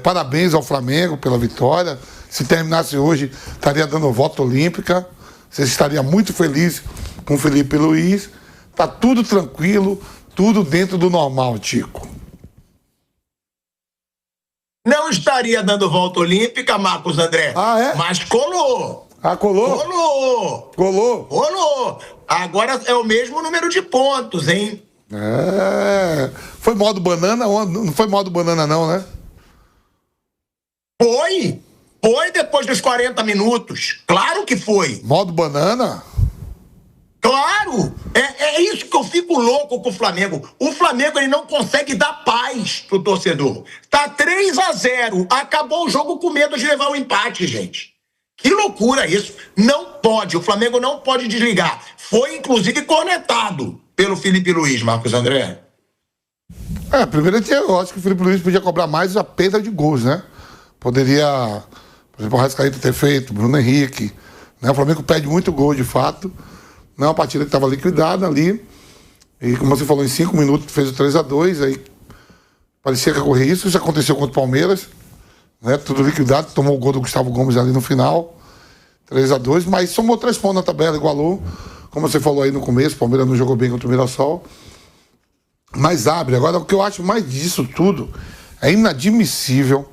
Parabéns ao Flamengo pela vitória. Se terminasse hoje, estaria dando volta olímpica. Você estaria muito feliz com o Felipe Luiz. Tá tudo tranquilo, tudo dentro do normal, Tico. Não estaria dando volta olímpica, Marcos André. Ah, é? Mas colou. Colou? Colou. Agora é o mesmo número de pontos, hein? Foi modo banana? Não foi modo banana, não, né? Foi depois dos 40 minutos. Claro que foi. Modo banana? Claro! É isso que eu fico louco com o Flamengo. O Flamengo, ele não consegue dar paz pro torcedor. Tá 3-0. Acabou o jogo com medo de levar o empate, gente. Que loucura isso. Não pode. O Flamengo não pode desligar. Foi, inclusive, cornetado pelo Felipe Luiz, Marcos André. Primeiro eu acho que o Felipe Luiz podia cobrar mais a perda de gols, né? Poderia, por exemplo, o Arrascaeta ter feito, Bruno Henrique. Né? O Flamengo perde muito gol, de fato. Não é uma partida que estava liquidada ali. E como você falou, em 5 minutos fez o 3-2. Aí parecia que ia correr isso. Isso aconteceu contra o Palmeiras. Né? Tudo liquidado. Tomou o gol do Gustavo Gomes ali no final. 3-2. Mas somou 3 pontos na tabela, igualou. Como você falou aí no começo, o Palmeiras não jogou bem contra o Mirassol. Mas abre. Agora, o que eu acho mais disso tudo é inadmissível.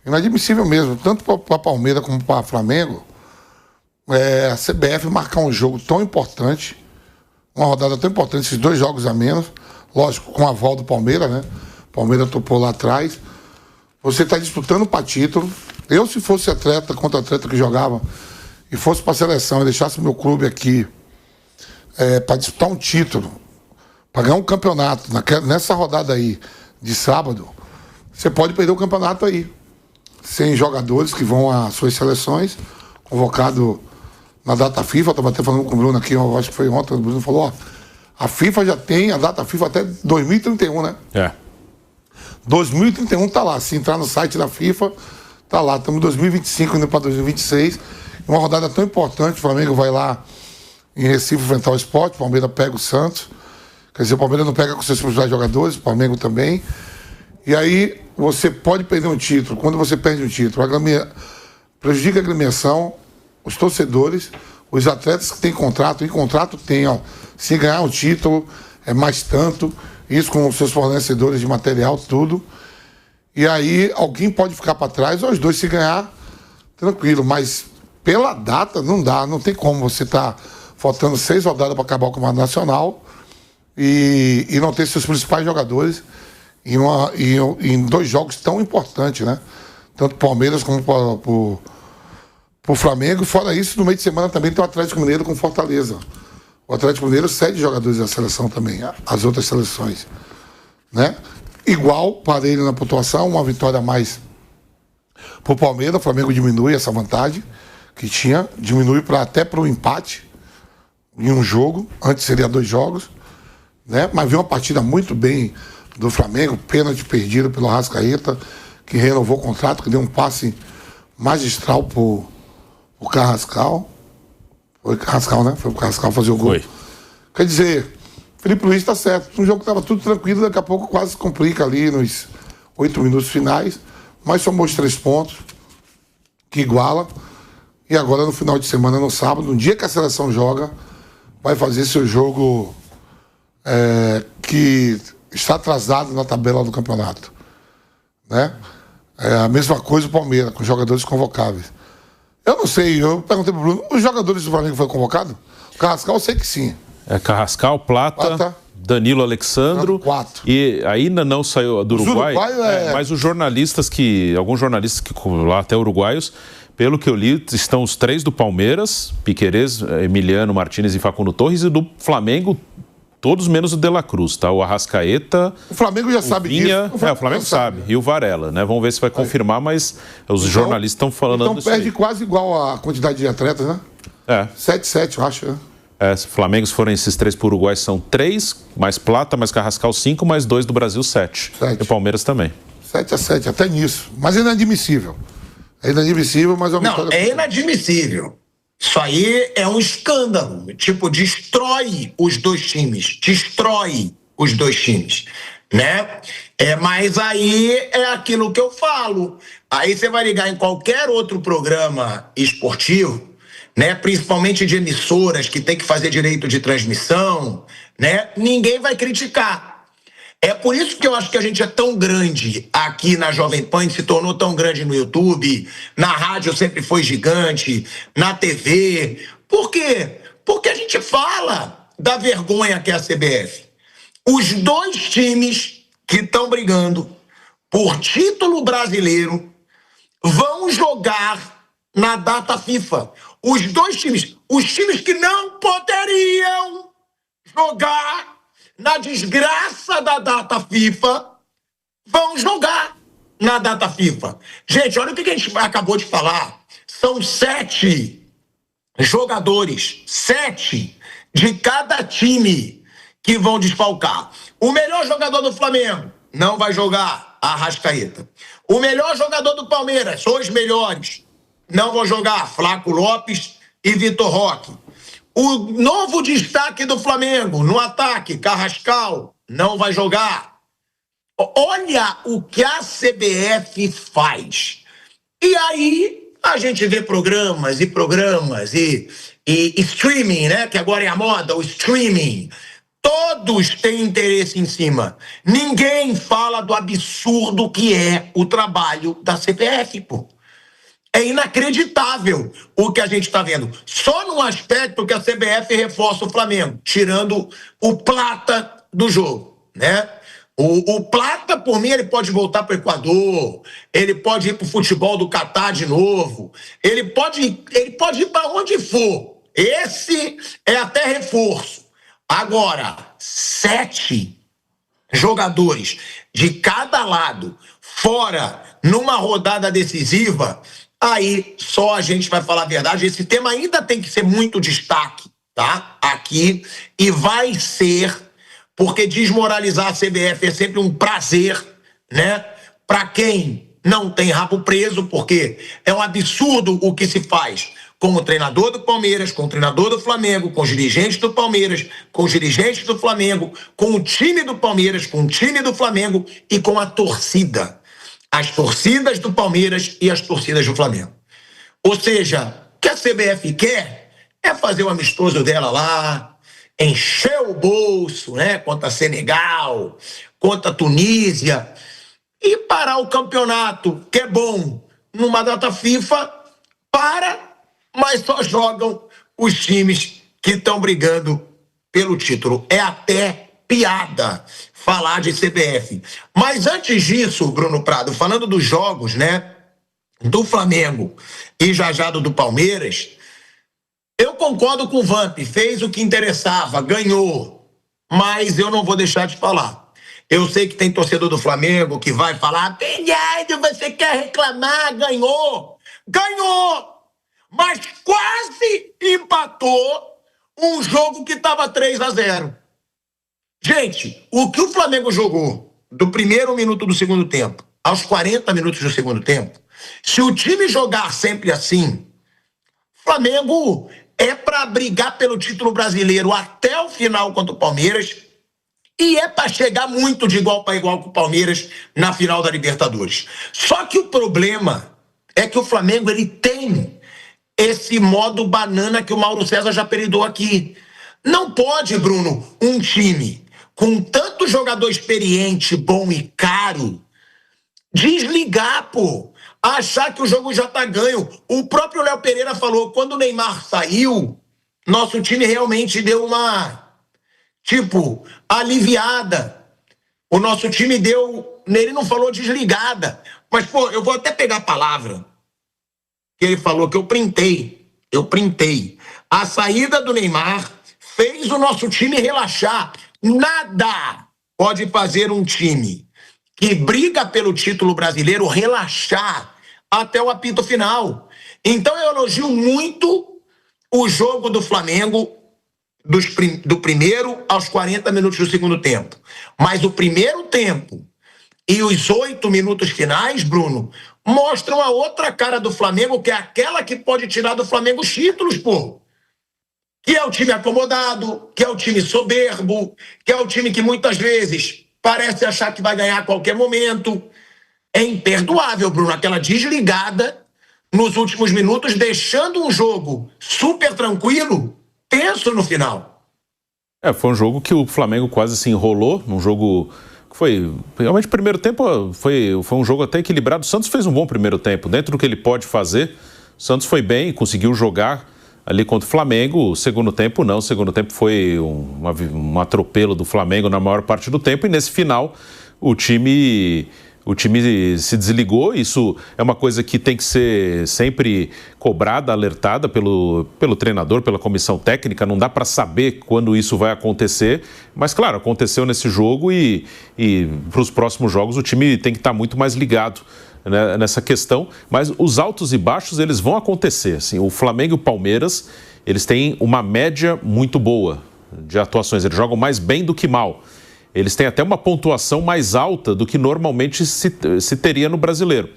Inadmissível mesmo. Tanto para Palmeiras como para Flamengo. A CBF marcar um jogo tão importante, uma rodada tão importante, esses 2 jogos a menos, lógico, com a aval do Palmeiras, né? O Palmeiras topou lá atrás. Você está disputando para título. Eu, se fosse atleta contra atleta que jogava e fosse para a seleção e deixasse meu clube aqui para disputar um título, para ganhar um campeonato, nessa rodada aí de sábado, você pode perder o campeonato aí. Sem jogadores que vão às suas seleções, convocado na data FIFA. Eu estava até falando com o Bruno aqui, eu acho que foi ontem, o Bruno falou, a FIFA já tem a data FIFA até 2031, né? 2031 tá lá, se entrar no site da FIFA, tá lá, estamos em 2025 indo para 2026, uma rodada tão importante. O Flamengo vai lá em Recife enfrentar o Sport, o Palmeiras pega o Santos, quer dizer, o Palmeiras não pega com seus principais jogadores, o Flamengo também, e aí você pode perder um título. Quando você perde um título, prejudica a agremiação, os torcedores, os atletas que têm contrato. Em contrato tem, se ganhar um título, é mais tanto, isso com os seus fornecedores de material, tudo. E aí alguém pode ficar para trás, ou os dois se ganhar, tranquilo. Mas pela data não dá, não tem como você tá faltando 6 rodadas para acabar o Campeonato Nacional e não ter seus principais jogadores em 2 jogos tão importantes, né? Tanto Palmeiras como pro Flamengo. Fora isso, no meio de semana também tem o Atlético Mineiro com Fortaleza. O Atlético Mineiro cede jogadores da seleção também, as outras seleções, né? Igual, parelho na pontuação, uma vitória a mais pro Palmeiras. O Flamengo diminui essa vantagem que tinha, diminui até para o empate em um jogo, antes seria 2 jogos, né? Mas viu uma partida muito bem do Flamengo, pênalti perdido pelo Arrascaeta, que renovou o contrato, que deu um passe magistral pro Carrascal. Foi Carrascal, né? Foi o Carrascal fazer o gol. Foi. Quer dizer, Felipe Luiz está certo. Um jogo que estava tudo tranquilo, daqui a pouco quase complica ali nos 8 minutos finais, mas somou os 3 pontos, que iguala. E agora no final de semana, no sábado, no dia que a seleção joga, vai fazer seu jogo que está atrasado na tabela do campeonato, né? A mesma coisa o Palmeiras, com jogadores convocáveis. Eu não sei, eu perguntei pro Bruno, os jogadores do Flamengo foram convocados? O Carrascal eu sei que sim. Carrascal, Plata, Danilo Alexandro. 4. E ainda não saiu do Uruguai. Mas os jornalistas alguns jornalistas que lá até uruguaios, pelo que eu li, estão os 3 do Palmeiras, Piquerez, Emiliano Martínez e Facundo Torres, e do Flamengo, todos menos o De La Cruz, tá? O Arrascaeta... O Flamengo já sabe disso. O Flamengo sabe. E o Varela, né? Vamos ver se vai confirmar, mas os jornalistas estão falando então disso. Então perde quase igual a quantidade de atletas, né? 7-7, eu acho, né? Flamengo, se forem esses 3 para o Uruguai, são 3, mais Plata, mais Carrascal 5, mais 2 do Brasil 7. E o Palmeiras também. 7-7, até nisso. Mas é inadmissível. É inadmissível, mas é uma vitória. Não, é inadmissível. Isso aí é um escândalo. Tipo, destrói os 2 times. Destrói. os dois times, né? Mas aí é aquilo que eu falo. Aí você vai ligar em qualquer outro programa esportivo, né? Principalmente de emissoras que tem que fazer direito de transmissão, né? Ninguém vai criticar. É por isso que eu acho que a gente é tão grande aqui na Jovem Pan, se tornou tão grande no YouTube, na rádio sempre foi gigante, na TV. Por quê? Porque a gente fala da vergonha que é a CBF. Os dois times que estão brigando por título brasileiro vão jogar na data FIFA. Os dois times, os times que não poderiam jogar na desgraça da data FIFA, vão jogar na data FIFA. Gente, olha o que a gente acabou de falar. São 7 jogadores, 7 de cada time que vão desfalcar. O melhor jogador do Flamengo não vai jogar, Arrascaeta. O melhor jogador do Palmeiras, os melhores, não vão jogar, Flaco Lopes e Vitor Roque. O novo destaque do Flamengo no ataque, Carrascal, não vai jogar. Olha o que a CBF faz. E aí a gente vê programas e streaming, né? Que agora é a moda, o streaming. Todos têm interesse em cima. Ninguém fala do absurdo que é o trabalho da CBF, pô. É inacreditável o que a gente está vendo. Só num aspecto que a CBF reforça o Flamengo, tirando o Plata do jogo, né? O Plata, por mim, ele pode voltar para o Equador, ele pode ir para o futebol do Catar de novo, ele pode ir para onde for. Esse é até reforço. Agora, 7 jogadores de cada lado, fora numa rodada decisiva, aí só a gente vai falar a verdade. Esse tema ainda tem que ser muito destaque, tá? Aqui. E vai ser, porque desmoralizar a CBF é sempre um prazer, né? Para quem não tem rabo preso, porque é um absurdo o que se faz com o treinador do Palmeiras, com o treinador do Flamengo, com os dirigentes do Palmeiras, com os dirigentes do Flamengo, com o time do Palmeiras, com o time do Flamengo e com a torcida. As torcidas do Palmeiras e as torcidas do Flamengo. Ou seja, o que a CBF quer é fazer o amistoso dela lá, encher o bolso, né, contra Senegal, contra Tunísia, e parar o campeonato, que é bom, numa data FIFA, mas só jogam os times que estão brigando pelo título. É até piada falar de CBF. Mas antes disso, Bruno Prado, falando dos jogos, né, do Flamengo e já do Palmeiras, eu concordo com o Vamp, fez o que interessava, ganhou, mas eu não vou deixar de falar. Eu sei que tem torcedor do Flamengo que vai falar, Pinheiro, você quer reclamar, ganhou, mas quase empatou um jogo que estava 3-0. Gente, o que o Flamengo jogou do primeiro minuto do segundo tempo aos 40 minutos do segundo tempo, se o time jogar sempre assim, Flamengo é para brigar pelo título brasileiro até o final contra o Palmeiras e é para chegar muito de igual para igual com o Palmeiras na final da Libertadores. Só que o problema é que o Flamengo ele tem esse modo banana que o Mauro César já apelidou aqui. Não pode, Bruno, um time com tanto jogador experiente, bom e caro, desligar, pô. Achar que o jogo já tá ganho. O próprio Léo Pereira falou, quando o Neymar saiu, nosso time realmente deu uma, aliviada. O nosso time deu, ele não falou desligada. Mas, pô, eu vou até pegar a palavra que ele falou, que eu printei. A saída do Neymar fez o nosso time relaxar. Nada pode fazer um time que briga pelo título brasileiro relaxar até o apito final. Então eu elogio muito o jogo do Flamengo do primeiro aos 40 minutos do segundo tempo. Mas o primeiro tempo e os 8 minutos finais, Bruno, mostram a outra cara do Flamengo, que é aquela que pode tirar do Flamengo os títulos, pô. que é o time acomodado, que é o time soberbo, que é o time que muitas vezes parece achar que vai ganhar a qualquer momento. É imperdoável, Bruno, aquela desligada nos últimos minutos, deixando um jogo super tranquilo, tenso no final. Foi um jogo que o Flamengo quase se enrolou, um jogo que foi, realmente, o primeiro tempo foi um jogo até equilibrado. O Santos fez um bom primeiro tempo, dentro do que ele pode fazer. O Santos foi bem, conseguiu jogar ali contra o Flamengo. O segundo tempo não, o segundo tempo foi um atropelo do Flamengo na maior parte do tempo, e nesse final o time se desligou. Isso é uma coisa que tem que ser sempre cobrada, alertada pelo treinador, pela comissão técnica. Não dá para saber quando isso vai acontecer, mas claro, aconteceu nesse jogo, e para os próximos jogos o time tem que estar muito mais ligado, né, nessa questão. Mas os altos e baixos, eles vão acontecer. Assim, o Flamengo e o Palmeiras, eles têm uma média muito boa de atuações, eles jogam mais bem do que mal. Eles têm até uma pontuação mais alta do que normalmente se teria no Brasileiro.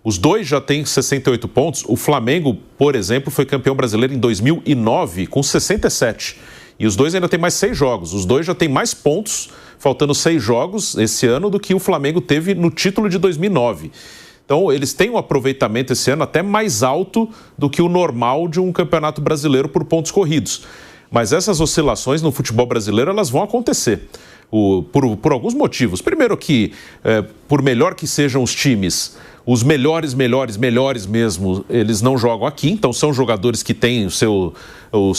Os dois já têm 68 pontos. O Flamengo, por exemplo, foi campeão brasileiro em 2009 com 67. E os dois ainda têm mais 6 jogos. Os dois já têm mais pontos, faltando 6 jogos esse ano, do que o Flamengo teve no título de 2009. Então, eles têm um aproveitamento esse ano até mais alto do que o normal de um campeonato brasileiro por pontos corridos. Mas essas oscilações no futebol brasileiro, elas vão acontecer. Por alguns motivos. Primeiro que, por melhor que sejam os times, os melhores mesmo, eles não jogam aqui. Então são jogadores que têm os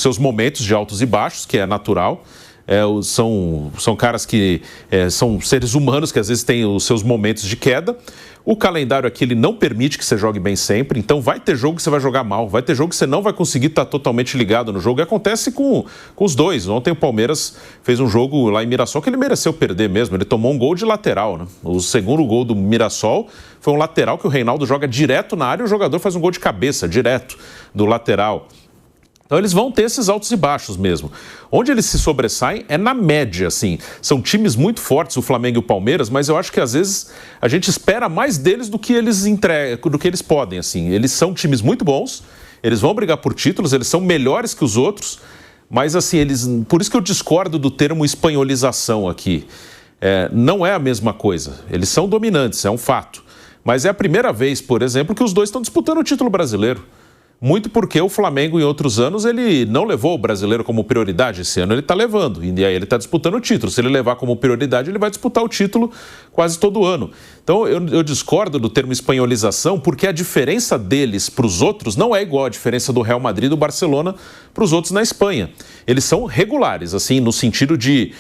seus momentos de altos e baixos, que é natural. São caras que são seres humanos que às vezes têm os seus momentos de queda. O calendário aqui, ele não permite que você jogue bem sempre, então vai ter jogo que você vai jogar mal, vai ter jogo que você não vai conseguir estar totalmente ligado no jogo. E acontece com os dois. Ontem o Palmeiras fez um jogo lá em Mirassol que ele mereceu perder mesmo, ele tomou um gol de lateral, né? O segundo gol do Mirassol foi um lateral que o Reinaldo joga direto na área e o jogador faz um gol de cabeça, direto do lateral. Então eles vão ter esses altos e baixos mesmo. Onde eles se sobressaem é na média, assim. São times muito fortes, o Flamengo e o Palmeiras, mas eu acho que às vezes a gente espera mais deles do que eles podem, assim. Eles são times muito bons, eles vão brigar por títulos, eles são melhores que os outros, mas assim, por isso que eu discordo do termo espanholização aqui. Não é a mesma coisa. Eles são dominantes, é um fato. Mas é a primeira vez, por exemplo, que os dois estão disputando o título brasileiro. Muito porque o Flamengo, em outros anos, ele não levou o brasileiro como prioridade. Esse ano ele está levando, e aí ele está disputando o título. Se ele levar como prioridade, ele vai disputar o título quase todo ano. Então eu discordo do termo espanholização, porque a diferença deles para os outros não é igual à diferença do Real Madrid e do Barcelona para os outros na Espanha. Eles são regulares, assim, no sentido de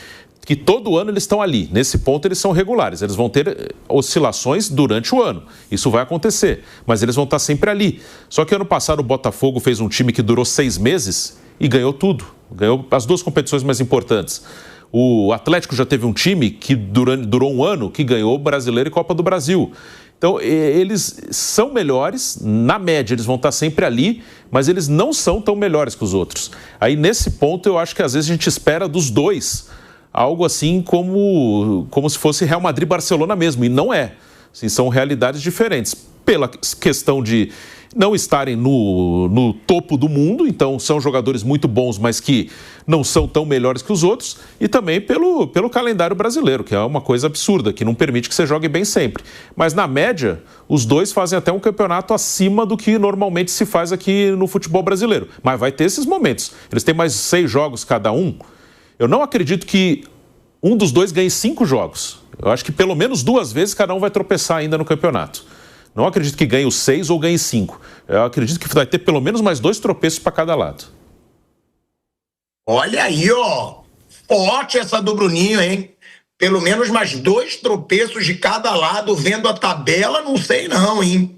que todo ano eles estão ali. Nesse ponto eles são regulares, eles vão ter oscilações durante o ano, isso vai acontecer, mas eles vão estar sempre ali. Só que ano passado o Botafogo fez um time que durou 6 meses e ganhou tudo, ganhou as 2 competições mais importantes. O Atlético já teve um time que durou um ano, que ganhou Brasileiro e Copa do Brasil. Então eles são melhores, na média eles vão estar sempre ali, mas eles não são tão melhores que os outros. Aí nesse ponto eu acho que às vezes a gente espera dos dois algo assim como se fosse Real Madrid e Barcelona mesmo, e não é. Assim, são realidades diferentes. Pela questão de não estarem no topo do mundo, então são jogadores muito bons, mas que não são tão melhores que os outros, e também pelo calendário brasileiro, que é uma coisa absurda, que não permite que você jogue bem sempre. Mas na média, os dois fazem até um campeonato acima do que normalmente se faz aqui no futebol brasileiro. Mas vai ter esses momentos. Eles têm mais 6 jogos cada um. Eu não acredito que um dos dois ganhe 5 jogos. Eu acho que pelo menos 2 vezes cada um vai tropeçar ainda no campeonato. Não acredito que ganhe os 6 ou ganhe 5. Eu acredito que vai ter pelo menos mais 2 tropeços para cada lado. Olha aí, ó. Forte essa do Bruninho, hein? Pelo menos mais 2 tropeços de cada lado, vendo a tabela, não sei não, hein?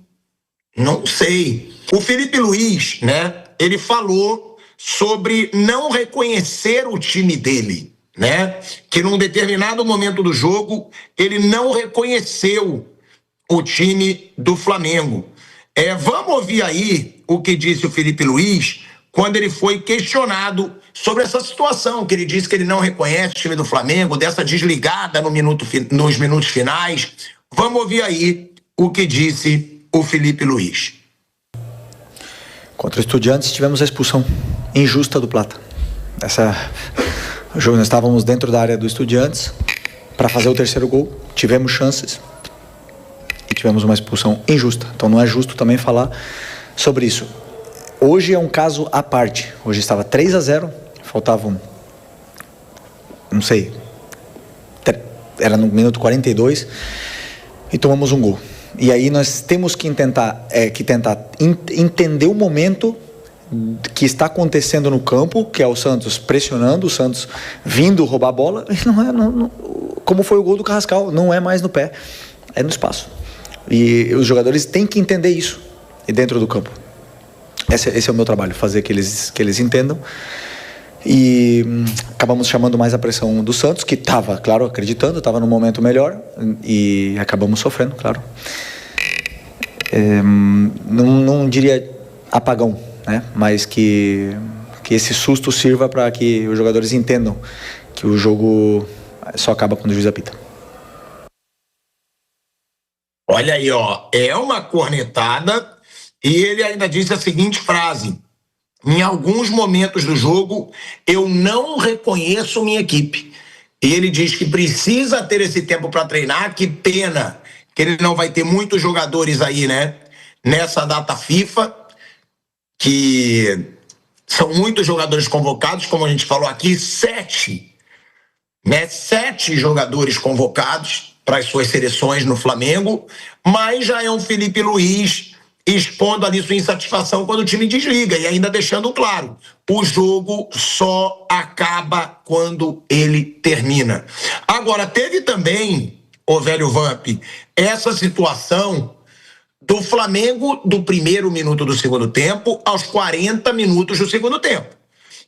Não sei. O Felipe Luiz, né? Ele falou sobre não reconhecer o time dele, né? Que num determinado momento do jogo, ele não reconheceu o time do Flamengo. Vamos ouvir aí o que disse o Felipe Luiz quando ele foi questionado sobre essa situação, que ele disse que ele não reconhece o time do Flamengo, dessa desligada nos minutos finais. Vamos ouvir aí o que disse o Felipe Luiz. Contra o Estudiantes tivemos a expulsão injusta do Plata. O jogo, nós estávamos dentro da área do Estudiantes para fazer o terceiro gol, tivemos chances e tivemos uma expulsão injusta. Então não é justo também falar sobre isso. Hoje é um caso à parte. Hoje estava 3-0, faltavam, não sei, era no minuto 42 e tomamos um gol. E aí nós temos que tentar entender o momento que está acontecendo no campo, que é o Santos pressionando, o Santos vindo roubar a bola, e como foi o gol do Carrascal, não é mais no pé, é no espaço. E os jogadores têm que entender isso dentro do campo. Esse é o meu trabalho, fazer que eles entendam. E acabamos chamando mais a pressão do Santos, que estava, claro, acreditando, estava num momento melhor, e acabamos sofrendo, claro. Não diria apagão, né? Mas que esse susto sirva para que os jogadores entendam que o jogo só acaba quando o juiz apita. Olha aí, ó, é uma cornetada, e ele ainda disse a seguinte frase: em alguns momentos do jogo, eu não reconheço minha equipe. E ele diz que precisa ter esse tempo para treinar. Que pena que ele não vai ter muitos jogadores aí, né? Nessa data FIFA, que são muitos jogadores convocados, como a gente falou aqui, 7 jogadores convocados para as suas seleções no Flamengo, mas já é um Felipe Luiz expondo ali sua insatisfação quando o time desliga e ainda deixando claro, o jogo só acaba quando ele termina. Agora, teve também, ô velho Vamp, essa situação do Flamengo do primeiro minuto do segundo tempo aos 40 minutos do segundo tempo,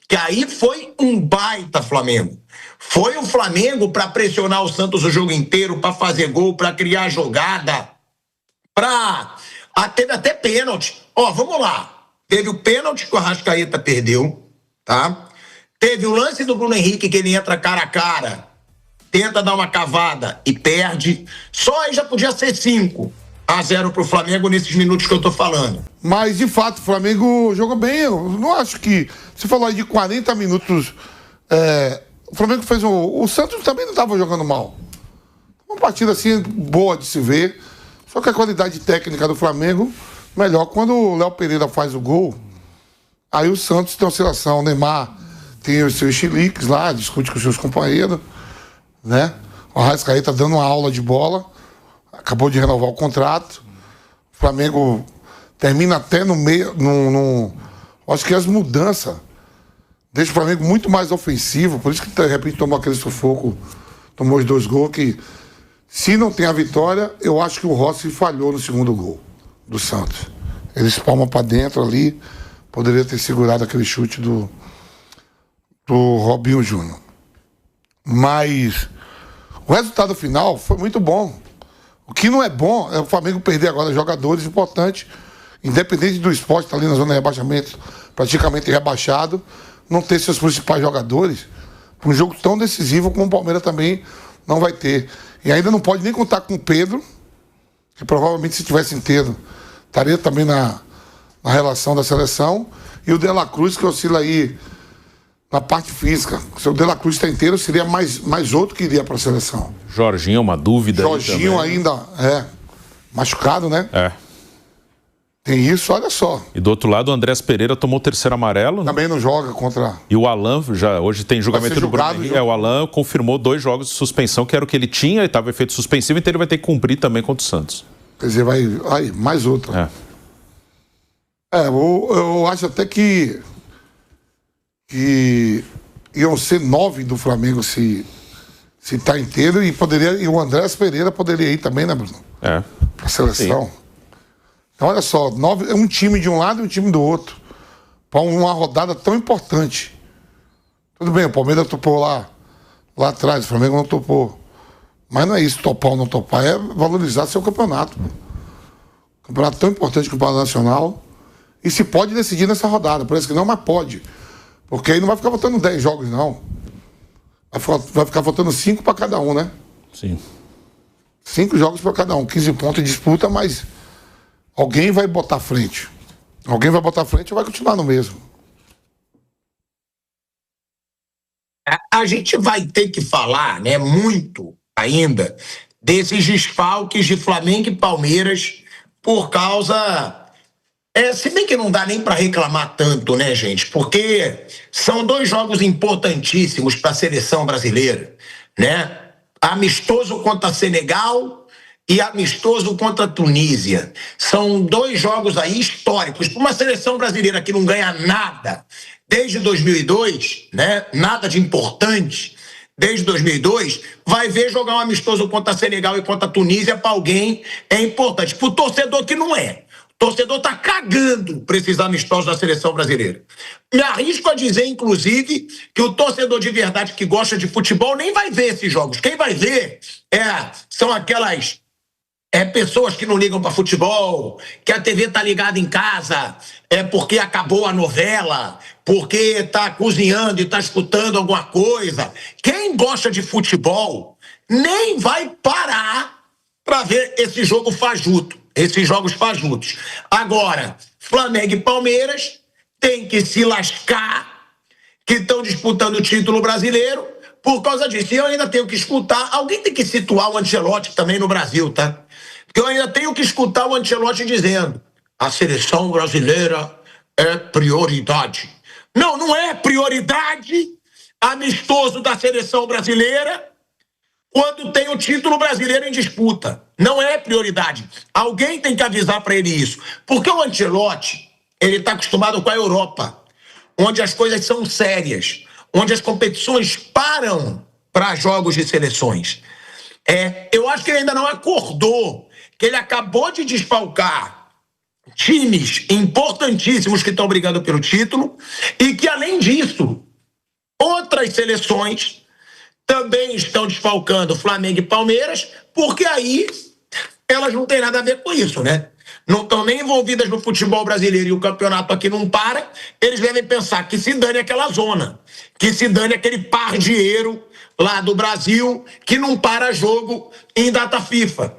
que aí foi um baita Flamengo. Foi o Flamengo para pressionar o Santos o jogo inteiro, para fazer gol, para criar jogada, teve até pênalti. Ó, vamos lá. Teve o pênalti que o Arrascaeta perdeu, tá? Teve o lance do Bruno Henrique, que ele entra cara a cara, tenta dar uma cavada e perde. Só aí já podia ser 5-0 pro Flamengo nesses minutos que eu tô falando. Mas, de fato, o Flamengo jogou bem. Eu não acho que... Você falou aí de 40 minutos... o Flamengo fez o Santos também não estava jogando mal. Uma partida, assim, boa de se ver. Só que a qualidade técnica do Flamengo, melhor. Quando o Léo Pereira faz o gol, aí o Santos tem oscilação. O Neymar tem os seus chiliques lá, discute com os seus companheiros, né? O Arrascaeta dando uma aula de bola, acabou de renovar o contrato. O Flamengo termina até no meio... acho que as mudanças deixam o Flamengo muito mais ofensivo, por isso que de repente tomou aquele sufoco, tomou os 2 gols que... Se não tem a vitória, eu acho que o Rossi falhou no segundo gol do Santos. Ele espalma para dentro ali, poderia ter segurado aquele chute do Robinho Júnior. Mas o resultado final foi muito bom. O que não é bom é o Flamengo perder agora jogadores importantes, independente do esporte, está ali na zona de rebaixamento, praticamente rebaixado, não ter seus principais jogadores para um jogo tão decisivo como o Palmeiras também não vai ter. E ainda não pode nem contar com o Pedro, que provavelmente, se tivesse inteiro, estaria também na relação da seleção. E o De La Cruz, que oscila aí na parte física. Se o De La Cruz está inteiro, seria mais outro que iria para a seleção. Jorginho, uma dúvida. Jorginho aí também, ainda machucado, né? Tem isso, olha só. E do outro lado, o Andrés Pereira tomou o 3º amarelo. Também não joga contra... E o Alan, hoje tem julgamento do Bruno Henrique. O Alan confirmou 2 jogos de suspensão, que era o que ele tinha, e estava efeito suspensivo, então ele vai ter que cumprir também contra o Santos. Quer dizer, vai... Aí, mais outra. Eu acho até que iam ser 9 do Flamengo se tá inteiro, e o Andrés Pereira poderia ir também, né, Bruno? Pra seleção. Sim. Então, olha só, 9, é um time de um lado e um time do outro. Para uma rodada tão importante. Tudo bem, o Palmeiras topou lá atrás, o Flamengo não topou. Mas não é isso, topar ou não topar, é valorizar seu campeonato. Campeonato tão importante que o Campeonato Nacional. E se pode decidir nessa rodada. Parece que não, mas pode. Porque aí não vai ficar votando 10 jogos, não. Vai ficar votando 5 para cada um, né? Sim. 5 jogos para cada um, 15 pontos de disputa, mas... Alguém vai botar frente. Alguém vai botar frente e vai continuar no mesmo. A gente vai ter que falar, né, muito ainda desses desfalques de Flamengo e Palmeiras por causa... se bem que não dá nem para reclamar tanto, né, gente? Porque são 2 jogos importantíssimos para a seleção brasileira, né? Amistoso contra Senegal e amistoso contra Tunísia. São 2 jogos aí históricos. Para uma seleção brasileira que não ganha nada desde 2002, né? Nada de importante desde 2002, vai ver jogar um amistoso contra Senegal e contra Tunísia para alguém é importante. Para o torcedor que não é. O torcedor está cagando para esses amistosos da seleção brasileira. Me arrisco a dizer, inclusive, que o torcedor de verdade que gosta de futebol nem vai ver esses jogos. Quem vai ver são aquelas pessoas que não ligam para futebol, que a TV tá ligada em casa, porque acabou a novela, porque tá cozinhando e tá escutando alguma coisa. Quem gosta de futebol nem vai parar para ver esse jogo fajuto, esses jogos fajutos. Agora, Flamengo e Palmeiras tem que se lascar, que estão disputando o título brasileiro por causa disso. E eu ainda tenho que escutar, alguém tem que situar o Ancelotti também no Brasil, tá? Porque eu ainda tenho que escutar o Ancelotti dizendo: a seleção brasileira é prioridade. Não, não é prioridade amistoso da seleção brasileira quando tem o título brasileiro em disputa. Não é prioridade. Alguém tem que avisar para ele isso. Porque o Ancelotti, ele está acostumado com a Europa, onde as coisas são sérias, onde as competições param para jogos de seleções. Eu acho que ele ainda não acordou que ele acabou de desfalcar times importantíssimos que estão brigando pelo título e que, além disso, outras seleções também estão desfalcando Flamengo e Palmeiras, porque aí elas não têm nada a ver com isso, né? Não estão nem envolvidas no futebol brasileiro e o campeonato aqui não para, eles devem pensar que se dane aquela zona, que se dane aquele pardieiro lá do Brasil que não para jogo em data FIFA.